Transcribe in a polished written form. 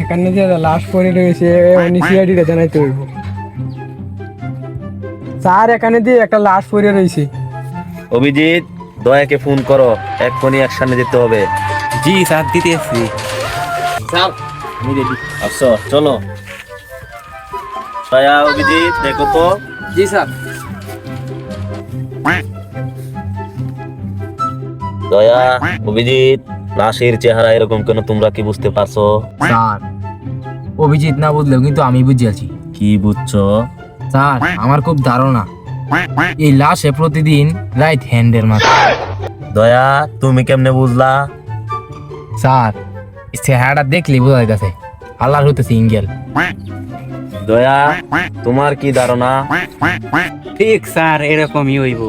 এখানে যে লাশ পড়ে রয়েছে সিআইডিটা জানাইতে হইব। স্যার এখানে দিয়ে একটা লাশ পড়ে রয়েছে। অভিজিৎ, দয়াকে ফোন করো, এক্ষুনি অ্যাকশনে যেতে হবে। জি স্যার, দিতে এসছি। স্যার আমি রেডি। আচ্ছা চলো। দয়া, অভিজিৎ দেখো তো। জি স্যার। দয়া, অভিজিৎ, লাশের চেহারা এরকম কেন, তোমরা কি বুঝতে পারছো? স্যার, অভিজিৎ না বুঝলেও কিন্তু আমি বুঝে আছি। কি বুঝছো? স্যার, আমার খুব ধারণা এই লাশে প্রতিদিন রাইট হ্যান্ডের মাথা। দয়া, তুমি কেমনে বুঝলা? স্যার, এই চেহারাটা দেখলেই বোঝা যাইতেছে আল্লাহর হইতেছে ইঙ্গেল। দয়া, তোমার কি ধারণা? ঠিক স্যার, এরকমই হইব।